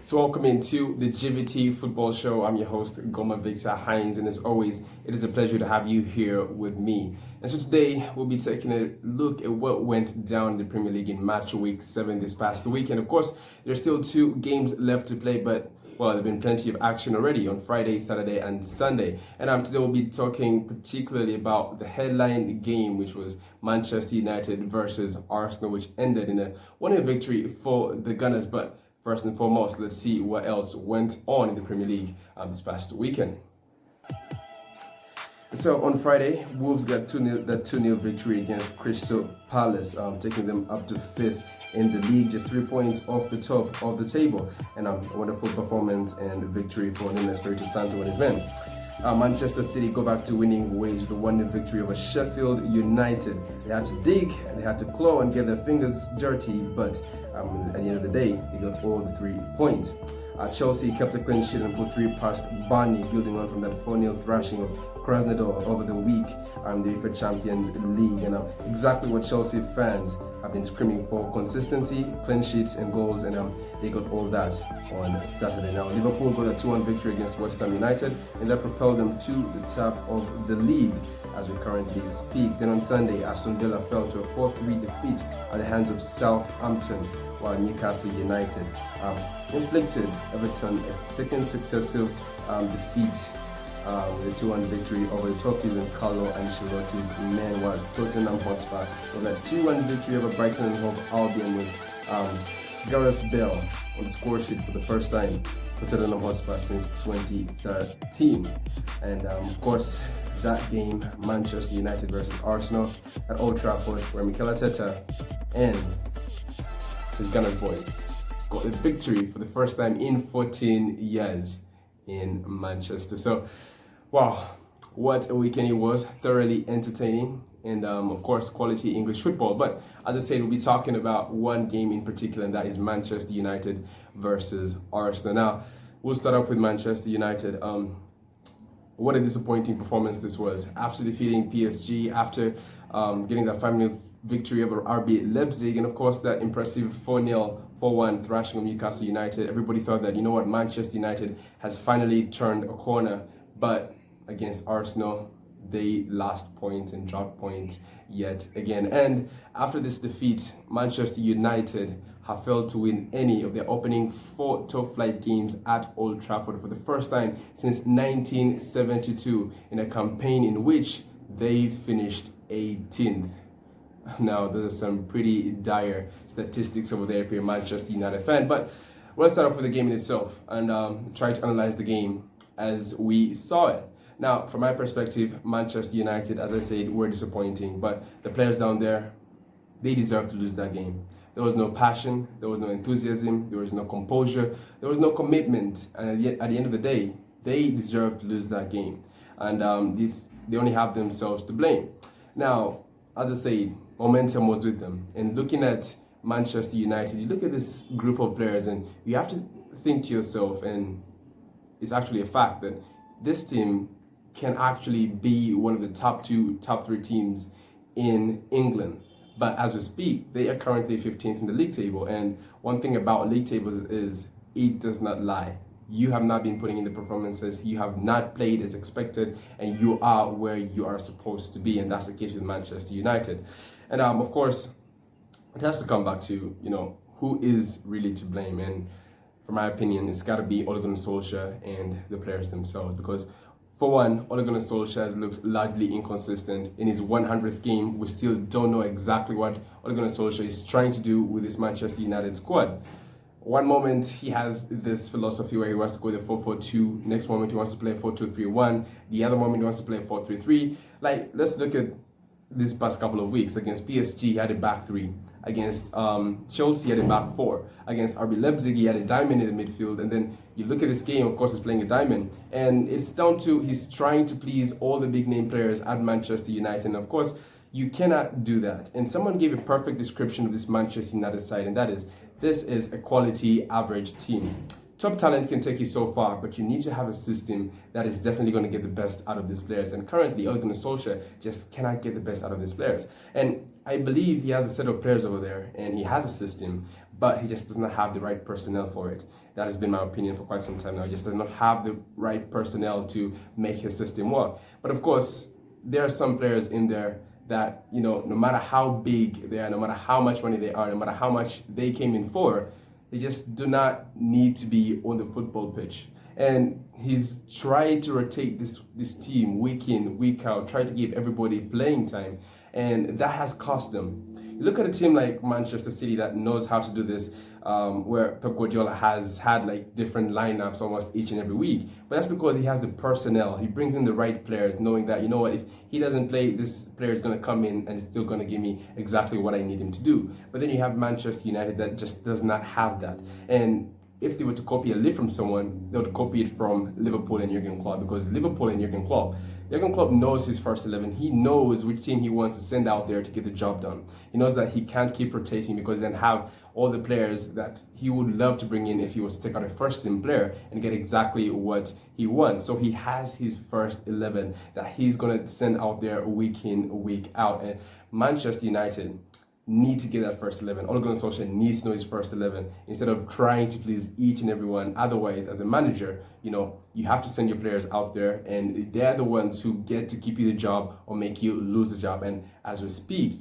So welcome into the GBT Football Show. I'm your host, Goma Victor Hines, and as always, it is a pleasure to have you here with me. And so today, we'll be taking a look at what went down in the Premier League in match week 7 this past week. And of course, there's still 2 games left to play, but well, there's been plenty of action already on Friday, Saturday, and Sunday. And today we'll be talking particularly about the headline game, which was Manchester United versus Arsenal, which ended in a 1-0 victory for the Gunners. But first and foremost, let's see what else went on in the Premier League this past weekend. So on Friday, Wolves got that 2-0 victory against Crystal Palace, taking them up to 5th in the league, just 3 points off the top of the table. And a wonderful performance and victory for Nuno Espirito Santo and his men. Manchester City go back to winning ways with a 1-0 victory over Sheffield United. They had to dig, they had to claw and get their fingers dirty, but at the end of the day, they got all the 3 points. Chelsea kept a clean sheet and put 3 past Burnley, building on from that 4-0 thrashing of Krasnodar over the week, the UEFA Champions League. And exactly what Chelsea fans have been screaming for: consistency, clean sheets and goals, and they got all that on Saturday. Now Liverpool got a 2-1 victory against West Ham United, and that propelled them to the top of the league as we currently speak. Then on Sunday, Aston Villa fell to a 4-3 defeat at the hands of Southampton, while Newcastle United inflicted Everton a second successive defeat with a 2-1 victory over the Toffees and Carlo Ancelotti's men, while Tottenham Hotspur with a 2-1 victory over Brighton and Hove Albion, with Gareth Bale on the score sheet for the first time for Tottenham Hotspur since 2013. And of course, that game, Manchester United versus Arsenal at Old Trafford, where Mikel Arteta and his Gunners boys got a victory for the first time in 14 years in Manchester. So, wow, what a weekend it was. Thoroughly entertaining and, of course, quality English football. But as I said, we'll be talking about one game in particular, and that is Manchester United versus Arsenal. Now, we'll start off with Manchester United. What a disappointing performance this was. After defeating PSG, after getting that 5-0 victory over RB Leipzig, and of course that impressive 4-1 thrashing of Newcastle United, everybody thought that, you know what, Manchester United has finally turned a corner. But against Arsenal, they lost points and dropped points yet again. And after this defeat, Manchester United have failed to win any of their opening 4 top flight games at Old Trafford for the first time since 1972, in a campaign in which they finished 18th. Now, those are some pretty dire statistics over there if you're a Manchester United fan. But let's start off with the game in itself and try to analyze the game as we saw it. Now, from my perspective, Manchester United, as I said, were disappointing. But the players down there, they deserve to lose that game. There was no passion, there was no enthusiasm, there was no composure, there was no commitment. And yet, at the end of the day, they deserve to lose that game. And they only have themselves to blame. Now, as I said, momentum was with them. And looking at Manchester United, you look at this group of players and you have to think to yourself, and it's actually a fact, that this team can actually be one of the top 2, top 3 teams in England. But as we speak, they are currently 15th in the league table. And one thing about league tables is it does not lie. You have not been putting in the performances, you have not played as expected, and you are where you are supposed to be. And that's the case with Manchester United. And of course, it has to come back to, you know, who is really to blame. And from my opinion, it's got to be Ole Gunnar Solskjaer and the players themselves. Because for one, Ole Gunnar Solskjaer has looked largely inconsistent. In his 100th game, we still don't know exactly what Ole Gunnar Solskjaer is trying to do with this Manchester United squad. One moment he has this philosophy where he wants to go the 4-4-2. Next moment he wants to play 4-2-3-1. The other moment he wants to play 4-3-3. Like, let's look at this past couple of weeks. Against PSG, he had a back 3. Against Chelsea, he had a back 4. Against RB Leipzig, he had a diamond in the midfield. And then you look at this game, of course, he's playing a diamond. And it's down to he's trying to please all the big name players at Manchester United. And of course, you cannot do that. And someone gave a perfect description of this Manchester United side, and that is, this is a quality average team. Top talent can take you so far, but you need to have a system that is definitely going to get the best out of these players. And currently, Ole Gunnar Solskjaer just cannot get the best out of these players. And I believe he has a set of players over there, and he has a system, but he just does not have the right personnel for it. That has been my opinion for quite some time now. He just does not have the right personnel to make his system work. But of course, there are some players in there that, no matter how big they are, no matter how much money they are, no matter how much they came in for, they just do not need to be on the football pitch. And he's tried to rotate this team week in, week out, try to give everybody playing time, and that has cost them. You look at a team like Manchester City that knows how to do this, where Pep Guardiola has had like different lineups almost each and every week. But that's because he has the personnel. He brings in the right players, knowing that, if he doesn't play, this player is going to come in and is still going to give me exactly what I need him to do. But then you have Manchester United that just does not have that. And if they were to copy a lift from someone, they would copy it from Liverpool and Jurgen Klopp, because Liverpool and Jurgen Klopp knows his first 11. He knows which team he wants to send out there to get the job done. He knows that he can't keep rotating, because then have all the players that he would love to bring in if he was to take out a first team player and get exactly what he wants. So he has his first 11 that he's going to send out there week in, week out. And Manchester United need to get that first 11. Ole Gunnar Solskjaer needs to know his first 11 instead of trying to please each and everyone. Otherwise, as a manager, you have to send your players out there, and they're the ones who get to keep you the job or make you lose the job. And as we speak,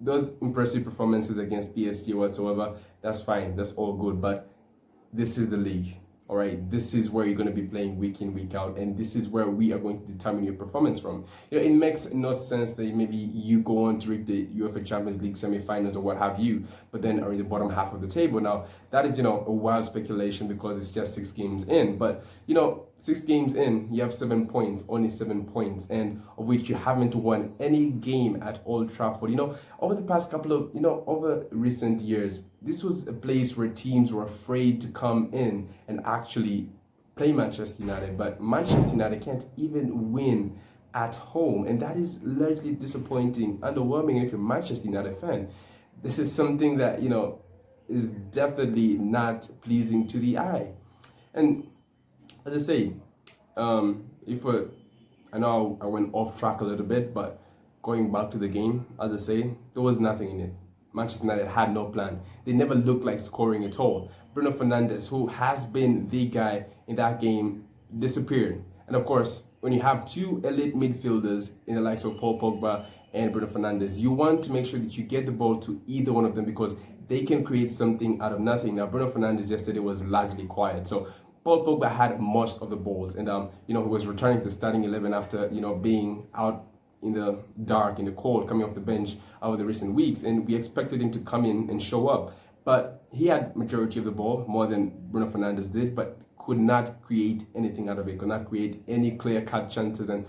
those impressive performances against PSG whatsoever, that's fine, that's all good. But this is the league. All right, this is where you're going to be playing week in, week out, and this is where we are going to determine your performance from. It makes no sense that maybe you go on to reach the UEFA Champions League semi-finals or what have you, but then are in the bottom half of the table. Now, that is, a wild speculation because it's just 6 games in. But, 6 games in, you have 7 points, only 7 points, and of which you haven't won any game at Old Trafford. Over the past couple of, over recent years, this was a place where teams were afraid to come in and actually play Manchester United. But Manchester United can't even win at home, and that is largely disappointing, underwhelming if you're a Manchester United fan. This is something that, is definitely not pleasing to the eye. And as I say, I know I went off track a little bit, but going back to the game, as I say, there was nothing in it. Manchester United had no plan. They never looked like scoring at all. Bruno Fernandes, who has been the guy in that game, disappeared. And of course, when you have 2 elite midfielders in the likes of Paul Pogba and Bruno Fernandes, you want to make sure that you get the ball to either one of them, because they can create something out of nothing. Now, Bruno Fernandes yesterday was largely quiet. So Paul Pogba had most of the balls, and he was returning to starting 11 after being out in the dark, in the cold, coming off the bench over the recent weeks, and we expected him to come in and show up. But he had majority of the ball, more than Bruno Fernandes did, but could not create anything out of it, could not create any clear-cut chances. And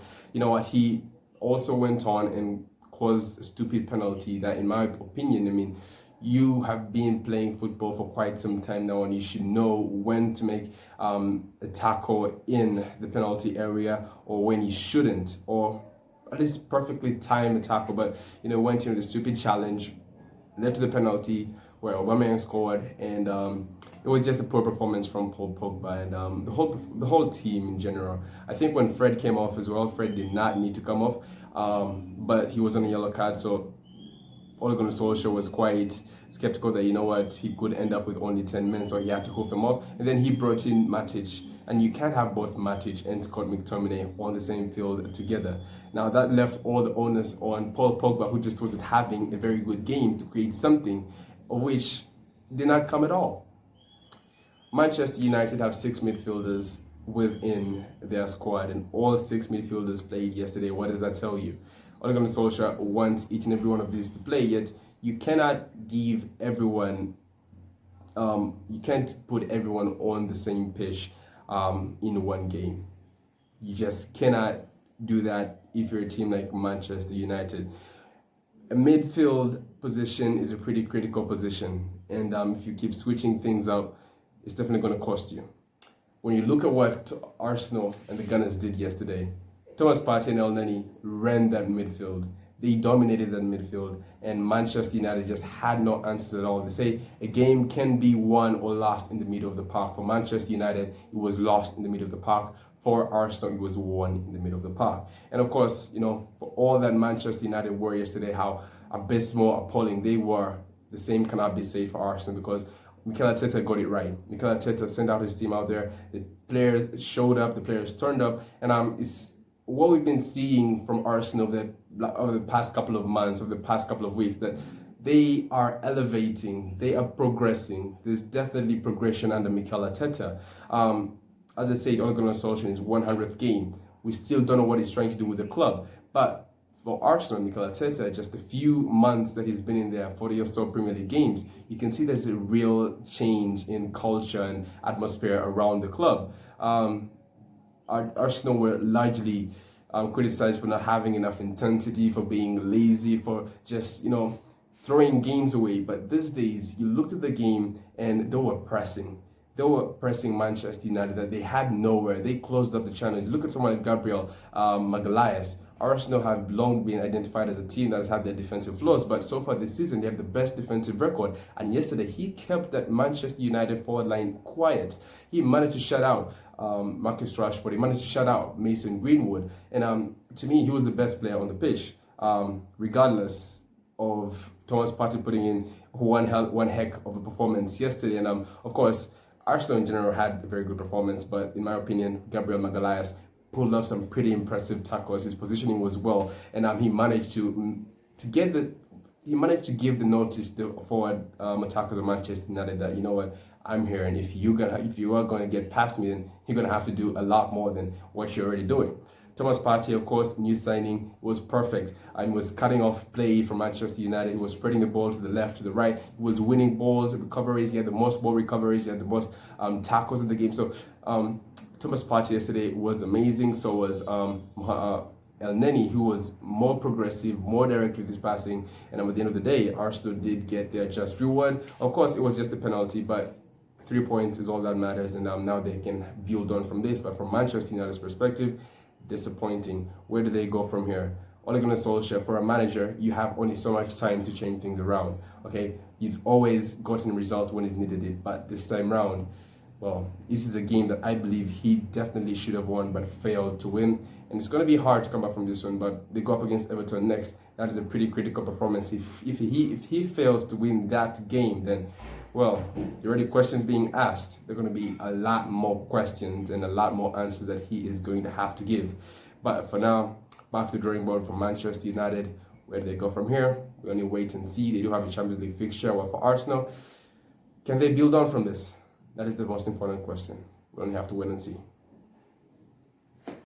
he also went on and caused a stupid penalty that, in my opinion, you have been playing football for quite some time now, and you should know when to make a tackle in the penalty area or when you shouldn't, or at least perfectly time a tackle. But went into the stupid challenge, led to the penalty where Aubameyang scored, and it was just a poor performance from Paul Pogba and the whole team in general. I think when Fred came off as well, Fred did not need to come off, but he was on a yellow card, so Ole Gunnar Solskjaer was quite skeptical that he could end up with only 10 men, so he had to hoof him off, and then he brought in Matic. And you can't have both Matic and Scott McTominay on the same field together. Now that left all the onus on Paul Pogba, who just wasn't having a very good game, to create something of which did not come at all. Manchester United have 6 midfielders within their squad, and all 6 midfielders played yesterday. What does that tell you? Ole Gunnar Solskjaer wants each and every one of these to play, yet you cannot give everyone, you can't put everyone on the same pitch in one game. You just cannot do that if you're a team like Manchester United. A midfield position is a pretty critical position, and if you keep switching things up, it's definitely going to cost you. When you look at what Arsenal and the Gunners did yesterday, Thomas Partey and Elneny ran that midfield. They dominated that midfield, and Manchester United just had no answers at all. They say a game can be won or lost in the middle of the park. For Manchester United, it was lost in the middle of the park. For Arsenal, it was won in the middle of the park. And of course, for all that Manchester United were yesterday, how abysmal, appalling they were, the same cannot be said for Arsenal because Mikel Arteta got it right. Mikel Arteta sent out his team out there. The players showed up. The players turned up, and it's what we've been seeing from Arsenal over the past couple of months, over the past couple of weeks, that they are elevating, they are progressing. There's definitely progression under Mikel Arteta. As I said, Ole Gunnar Solskjaer in his 100th game. We still don't know what he's trying to do with the club, but for Arsenal, Mikel Arteta, just a few months that he's been in there, 40 or so Premier League games, you can see there's a real change in culture and atmosphere around the club. Arsenal were largely criticized for not having enough intensity, for being lazy, for just, throwing games away. But these days, you looked at the game and they were pressing. They were pressing Manchester United that they had nowhere. They closed up the challenge. Look at someone like Gabriel Magalhaes. Arsenal have long been identified as a team that has had their defensive flaws, but so far this season they have the best defensive record. And yesterday he kept that Manchester United forward line quiet. He managed to shut out Marcus Rashford. He managed to shut out Mason Greenwood. And to me, he was the best player on the pitch, regardless of Thomas Partey putting in one heck of a performance yesterday. And of course, Arsenal in general had a very good performance, but in my opinion, Gabriel Magalhaes pulled off some pretty impressive tackles. His positioning was well, and he managed to give the notice to forward attackers of Manchester United that, you know what, I'm here, and if you are going to get past me, then you're going to have to do a lot more than what you're already doing. Thomas Partey, of course, new signing, was perfect and was cutting off play from Manchester United. He was spreading the ball to the left, to the right. He was winning balls, recoveries. He had the most ball recoveries. He had the most tackles in the game. So Thomas Partey yesterday was amazing. So was El Neni, who was more progressive, more direct with his passing. And at the end of the day, Arsenal did get their just reward. Of course, it was just a penalty, but 3 points is all that matters. And now they can build on from this. But from Manchester United's perspective, disappointing. Where do they go from here? Ole Gunnar Solskjaer, for a manager, you have only so much time to change things around. Okay, he's always gotten results when he's needed it, but this time round, well, this is a game that I believe he definitely should have won but failed to win, and it's going to be hard to come back from this one. But they go up against Everton next. That is a pretty critical performance. If he fails to win that game, then, well, there are already questions being asked. There are going to be a lot more questions and a lot more answers that he is going to have to give. But for now, back to the drawing board for Manchester United. Where do they go from here? We only wait and see. They do have a Champions League fixture. Well, for Arsenal, can they build on from this? That is the most important question. We only have to wait and see.